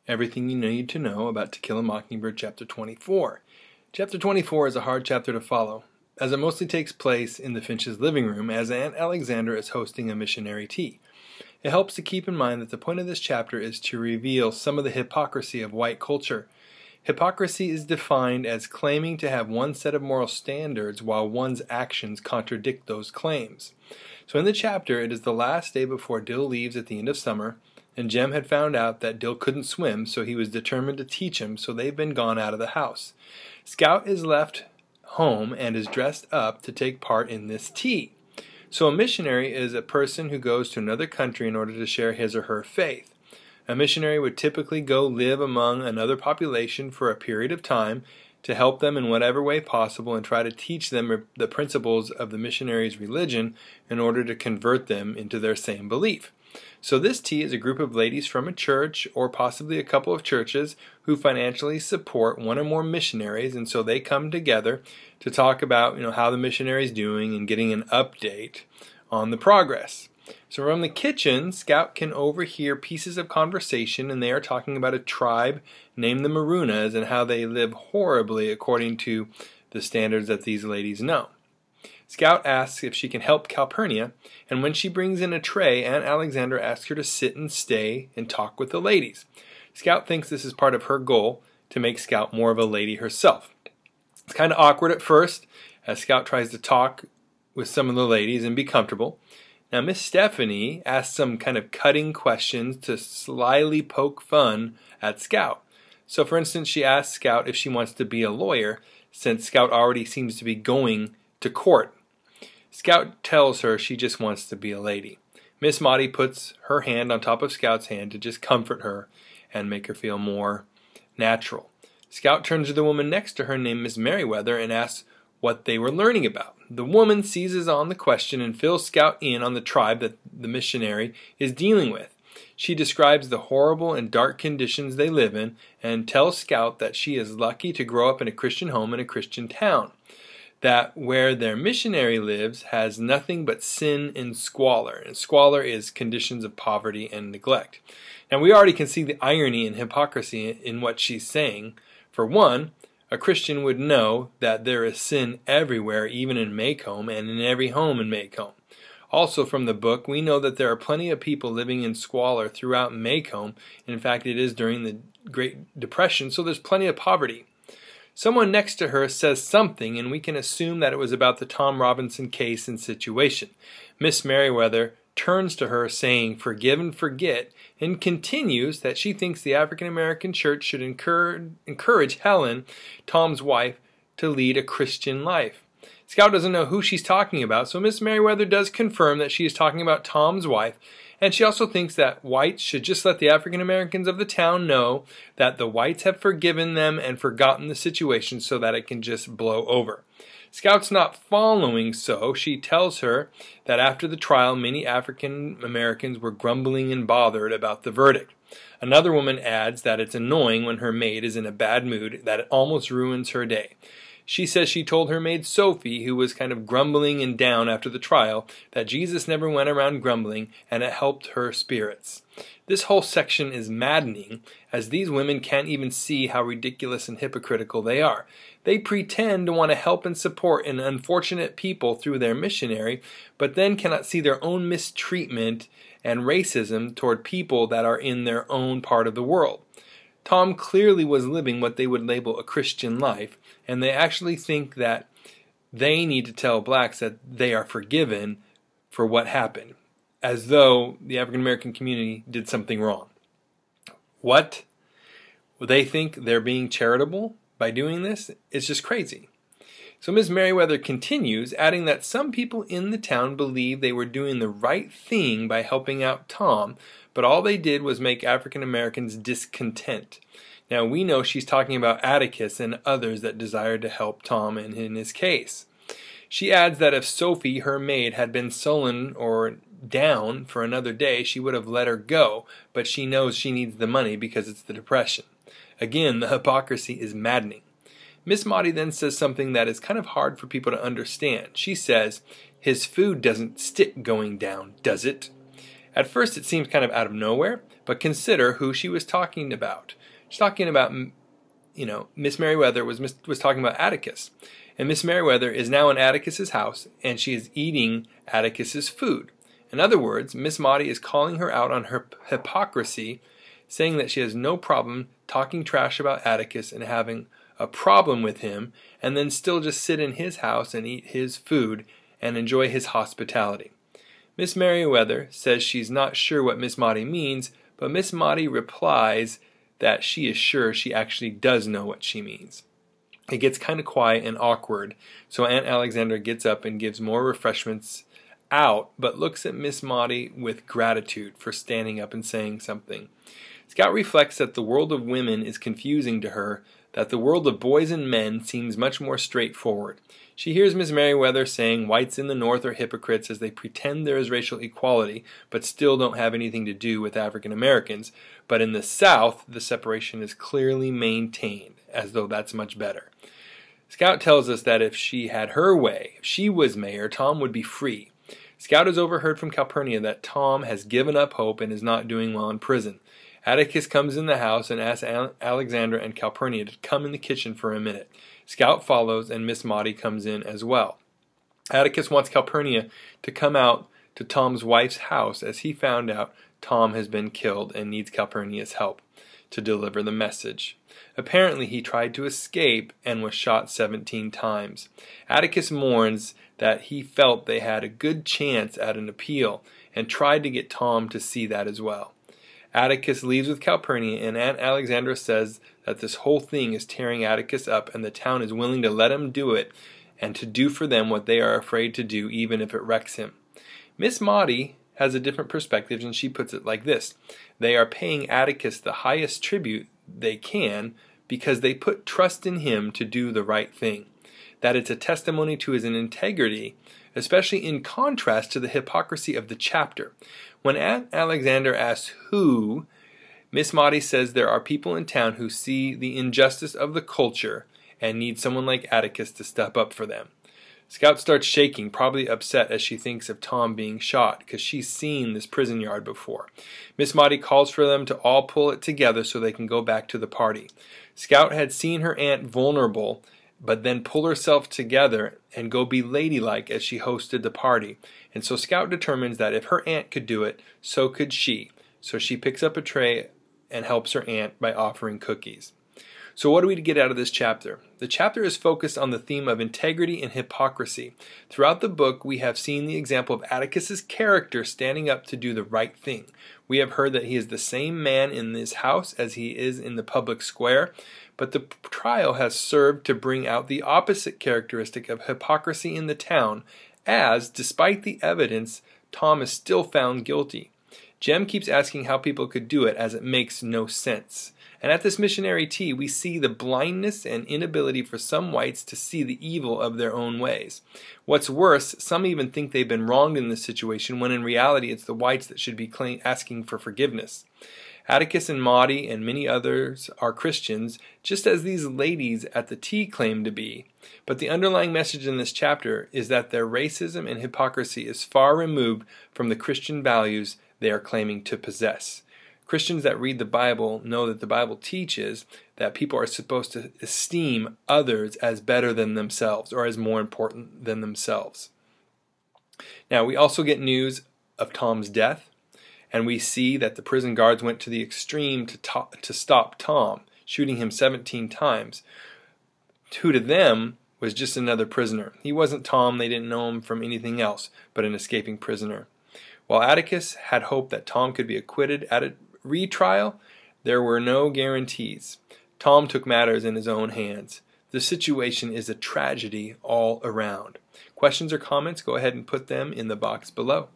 everything you need to know about To Kill a Mockingbird Chapter 24. Chapter 24 is a hard chapter to follow, as it mostly takes place in the Finch's living room as Aunt Alexandra is hosting a missionary tea. It helps to keep in mind that the point of this chapter is to reveal some of the hypocrisy of white culture. Hypocrisy is defined as claiming to have one set of moral standards while one's actions contradict those claims. So in the chapter, it is the last day before Dill leaves at the end of summer, and Jem had found out that Dill couldn't swim, so he was determined to teach him, so they've been gone out of the house. Scout is left home and is dressed up to take part in this tea. So a missionary is a person who goes to another country in order to share his or her faith. A missionary would typically go live among another population for a period of time to help them in whatever way possible and try to teach them the principles of the missionary's religion in order to convert them into their same belief. So this tea is a group of ladies from a church or possibly a couple of churches who financially support one or more missionaries, and so they come together to talk about how the missionary is doing and getting an update on the progress. So from the kitchen, Scout can overhear pieces of conversation, and they are talking about a tribe named the Maroonahs and how they live horribly according to the standards that these ladies know. Scout asks if she can help Calpurnia, and when she brings in a tray, Aunt Alexandra asks her to sit and stay and talk with the ladies. Scout thinks this is part of her goal to make Scout more of a lady herself. It's kind of awkward at first as Scout tries to talk with some of the ladies and be comfortable. Now Miss Stephanie asks some kind of cutting questions to slyly poke fun at Scout. So for instance, she asks Scout if she wants to be a lawyer, since Scout already seems to be going to court. Scout tells her she just wants to be a lady. Miss Maudie puts her hand on top of Scout's hand to just comfort her and make her feel more natural. Scout turns to the woman next to her named Miss Merriweather and asks what they were learning about. The woman seizes on the question and fills Scout in on the tribe that the missionary is dealing with. She describes the horrible and dark conditions they live in and tells Scout that she is lucky to grow up in a Christian home in a Christian town, that where their missionary lives has nothing but sin and squalor. And squalor is conditions of poverty and neglect. Now we already can see the irony and hypocrisy in what she's saying. For one, a Christian would know that there is sin everywhere, even in Maycomb, and in every home in Maycomb. Also from the book, we know that there are plenty of people living in squalor throughout Maycomb. In fact, it is during the Great Depression, so there's plenty of poverty. Someone next to her says something, and we can assume that it was about the Tom Robinson case and situation. Miss Merriweather turns to her saying, "Forgive and forget," and continues that she thinks the African American church should encourage Helen, Tom's wife, to lead a Christian life. Scout doesn't know who she's talking about, so Miss Merriweather does confirm that she is talking about Tom's wife, and she also thinks that whites should just let the African Americans of the town know that the whites have forgiven them and forgotten the situation so that it can just blow over. Scout's not following, so she tells her that after the trial, many African Americans were grumbling and bothered about the verdict. Another woman adds that it's annoying when her maid is in a bad mood, that it almost ruins her day. She says she told her maid Sophie, who was kind of grumbling and down after the trial, that Jesus never went around grumbling, and it helped her spirits. This whole section is maddening, as these women can't even see how ridiculous and hypocritical they are. They pretend to want to help and support an unfortunate people through their missionary, but then cannot see their own mistreatment and racism toward people that are in their own part of the world. Tom clearly was living what they would label a Christian life, and they actually think that they need to tell blacks that they are forgiven for what happened, as though the African American community did something wrong. What? They think they're being charitable by doing this? It's just crazy. So Ms. Merriweather continues, adding that some people in the town believe they were doing the right thing by helping out Tom, but all they did was make African Americans discontent. Now we know she's talking about Atticus and others that desired to help Tom in his case. She adds that if Sophie, her maid, had been sullen or down for another day, she would have let her go, but she knows she needs the money because it's the Depression. Again, the hypocrisy is maddening. Miss Maudie then says something that is kind of hard for people to understand. She says, "His food doesn't stick going down, does it?" At first it seems kind of out of nowhere, but consider who she was talking about. She's talking about, Miss Merriweather was talking about Atticus. And Miss Merriweather is now in Atticus's house, and she is eating Atticus's food. In other words, Miss Maudie is calling her out on her hypocrisy, saying that she has no problem talking trash about Atticus and having a problem with him, and then still just sit in his house and eat his food and enjoy his hospitality. Miss Merriweather says she's not sure what Miss Maudie means, but Miss Maudie replies that she is sure she actually does know what she means. It gets kind of quiet and awkward, so Aunt Alexandra gets up and gives more refreshments out, but looks at Miss Maudie with gratitude for standing up and saying something. Scout reflects that the world of women is confusing to her, that the world of boys and men seems much more straightforward. She hears Miss Merriweather saying whites in the North are hypocrites as they pretend there is racial equality, but still don't have anything to do with African Americans. But in the South, the separation is clearly maintained, as though that's much better. Scout tells us that if she had her way, if she was mayor, Tom would be free. Scout has overheard from Calpurnia that Tom has given up hope and is not doing well in prison. Atticus comes in the house and asks Alexandra and Calpurnia to come in the kitchen for a minute. Scout follows, and Miss Maudie comes in as well. Atticus wants Calpurnia to come out to Tom's wife's house as he found out Tom has been killed and needs Calpurnia's help to deliver the message. Apparently he tried to escape and was shot 17 times. Atticus mourns that he felt they had a good chance at an appeal and tried to get Tom to see that as well. Atticus leaves with Calpurnia, and Aunt Alexandra says that this whole thing is tearing Atticus up and the town is willing to let him do it and to do for them what they are afraid to do, even if it wrecks him. Miss Maudie has a different perspective, and she puts it like this. They are paying Atticus the highest tribute they can because they put trust in him to do the right thing. That it's a testimony to his integrity, especially in contrast to the hypocrisy of the chapter. When Aunt Alexander asks who, Miss Maudie says there are people in town who see the injustice of the culture and need someone like Atticus to step up for them. Scout starts shaking, probably upset as she thinks of Tom being shot, because she's seen this prison yard before. Miss Maudie calls for them to all pull it together so they can go back to the party. Scout had seen her aunt vulnerable, but then pull herself together and go be ladylike as she hosted the party. And so Scout determines that if her aunt could do it, so could she. So she picks up a tray and helps her aunt by offering cookies. So what do we get out of this chapter? The chapter is focused on the theme of integrity and hypocrisy. Throughout the book, we have seen the example of Atticus's character standing up to do the right thing. We have heard that he is the same man in this house as he is in the public square, but the trial has served to bring out the opposite characteristic of hypocrisy in the town, as, despite the evidence, Tom is still found guilty. Jem keeps asking how people could do it, as it makes no sense. And at this missionary tea, we see the blindness and inability for some whites to see the evil of their own ways. What's worse, some even think they've been wronged in this situation, when in reality it's the whites that should be asking for forgiveness. Atticus and Maudie and many others are Christians, just as these ladies at the tea claim to be. But the underlying message in this chapter is that their racism and hypocrisy is far removed from the Christian values they are claiming to possess. Christians that read the Bible know that the Bible teaches that people are supposed to esteem others as better than themselves, or as more important than themselves. Now, we also get news of Tom's death, and we see that the prison guards went to the extreme to stop Tom, shooting him 17 times. Who to them was just another prisoner. He wasn't Tom, they didn't know him from anything else but an escaping prisoner. While Atticus had hoped that Tom could be acquitted at a retrial, there were no guarantees. Tom took matters in his own hands. The situation is a tragedy all around. Questions or comments, go ahead and put them in the box below.